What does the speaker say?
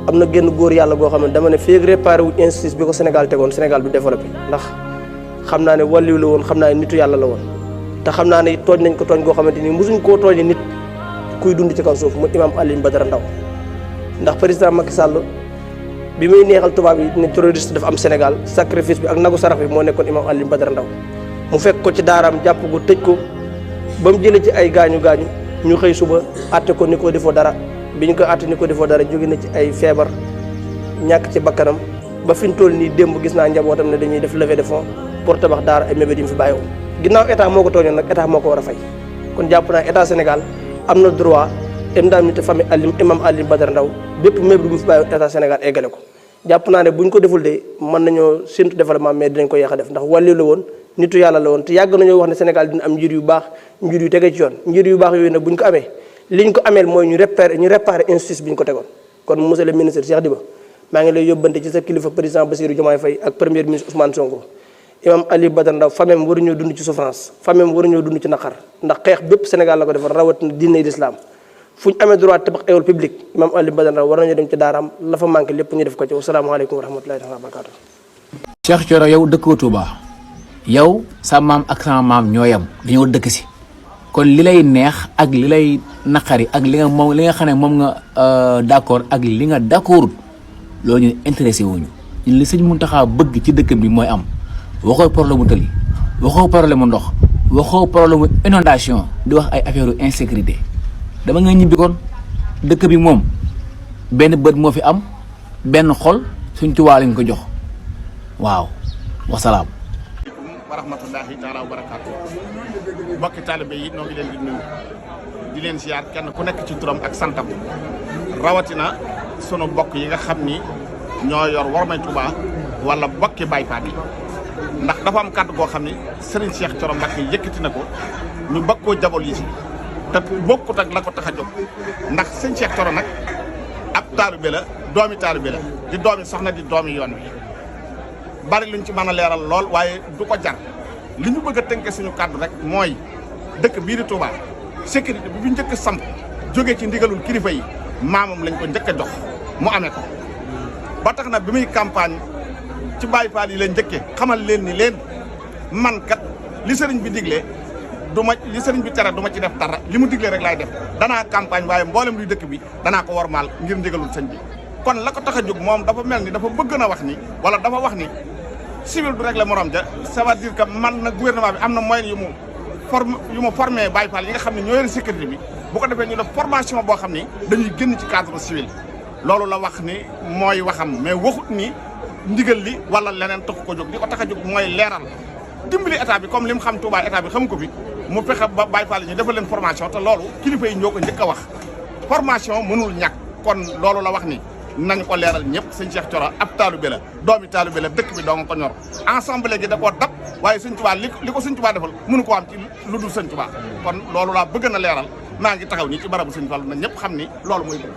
am na génn góor yàlla goo xam ne dama ne féeg réparé wu injustice bi ko Sénégal tegoon Sénégal du développé ndax xam naa ne wàlliw la woon xam naa ne nitu yàlla la woon te xam naa ne tooñ nañ ko tooñ goo xamante ni mosuñ koo tooñe nit kuy dund ci kaw suuf mu imam Alioune Badara Ndao ndax président Macky Sall bi muy neexal tubaab yi ne terroriste dafa am Sénégal sacrifice bi ak nagu sarax bi moo nekkoon imam Alioune Badara Ndao mu fekk ko ci daaraam jàpp ko tëj ko ba mu jëlee ci ay gaañu ñu xëy suba àtte ko ni ko defoo dara bi ñu ko àtte ni ko defoo dara jóge na ci ay feebar ñàkk ci bakkanam ba fi ñu toll nii démb gis naa njabootam ne dañuy def levée de fonds pour tabax daara ay mébét yi mu fi bàyyiwoon ginnaaw état moo ko tooñoon nag état moo ko war a fay kon jàpp naa état Sénégal am na droit indemnité famille imam Alioune Badara Ndao bépp mébét bu mu fi bàyyiwoon état Sénégal eggale ko jàpp naa ne buñ ko deful de mën nañoo séntu développement mais dinañ ko yéex a def ndax wàllu la woon nitu yàlla la woon te yàgg nañoo wax ne Sénégal dina am njir yu baax njir yu tege ci yoon njir yu baax yooyu nag buñ ko amee liñ ko ameel mooy ñu réparer injustice bi ñu ko tegoon kon monsieur le ministre Cheikh Diba maa ngi lay yóbbante ci sa kilifa président Bassirou Diomaye Faye ak premier ministre Ousmane Sonko imam Alioune Badara Ndao famem waruñoo dund ci souffrance famem waruñoo dund ci naqar ndax xeex bépp Sénégal la ko defar rawatina diine l'islam fu ñu amee droit tabax école publique imam Alioune Badara Ndao war nañu dem ci daaraam la fa manqué lépp ñu def ko ci wasalaamaaleykum wa rahmatulahi wa barakatuh. Cheikh Thioro yow dëkkoo Touba yow sa maam ak sama maam ñoo yem dañoo dëkk si kon li lay neex ak li lay naqari ak li nga xam ne moom nga d'accord ak li nga d'accordul loolu ñu intéressé wuñu ñun li sëñ Mountakha bëgg ci dëkk bi mooy am waxoo problème mu tëli waxoo problème mu ndox waxoo problème mu inondation di wax ay affaire insécurité dama nga ñibbi kon dëkk bi moom benn bët moo fi am benn xol suñ Tuubaa lañ ko jox waaw wasalaam. wa rahmatullahi taala wa barakaatu mbokki taalibe yi noo ngi leen di nuyu di leen siyaar kenn ku nekk ci turam ak santam rawatina sunu bokk yi nga xam ni ñoo yor wormay Touba wala bokki Baay Faal yi ndax dafa am kàddu goo xam ni Serigne Cheikh Thioro Mbacké yëkkati na ko ñu bëgg koo jabol yi si te bokkut ak la ko tax a jóg ndax Serigne Cheikh Thioro nag ab taalibe la doomi taalibe la di doomi soxna di doomi yoon wi bari luñ ci mën a leeral lool waaye du ko jar li ñu bëgg a tënke suñu kàddu rek mooy dëkk bii di Touba sécurité bi fi njëkk samp jógee ci ndigalul kilifa yi maamam lañ ko njëkk a jox mu amee ko ba tax na bi muy campagne ci Baay Faal yi leen njëkkee xamal leen ni leen man kat li sëriñ bi digle li sëriñ bi tere du ma ci def dara li mu digle rek laay def danaa campagne waaye mboolem luy dëkk bi danaa ko wormaal ngir ndigalul sëñ bi kon la ko tax a jóg moom dafa mel ni dafa bëgg na wax ni wala dafa wax ni civil du régler morom ja ça veut dire que man na gouvernement bi am na moyen yu mu formé Baye Fall yi nga xam ne ñoo yor sécurité bi bu ko defee ñu def formation boo xam ni dañuy génn ci cadre civil loolu la wax ni mooy waxam mais waxut ni ndigal li wala leneen taxu ko jóg li ko tax a jóg mooy leeral dimbali état bi comme li mu xam Touba état bi xam ko fi mu fexe ba Baye Fall yi ñu defal leen formation te loolu kilifa yi ñoo ko njëkk a wax formation mënul ñàkk kon loolu la wax ni nañ ko leeral ñëpp sëñ Cheikh Thioro ab taalibe la doomi taalibe la dëkk bi doo nga ko ñor ensemble gi da koo dab waaye sëñ Tuubaa li ko sëñ Tuubaa defal mënu ko am ci lu dul sëñ Tuubaa kon loolu laa bëgg na leeral maa ngi taxaw nii ci barabu sëñ Fallu na ñëpp xam ni loolu mooy dëgg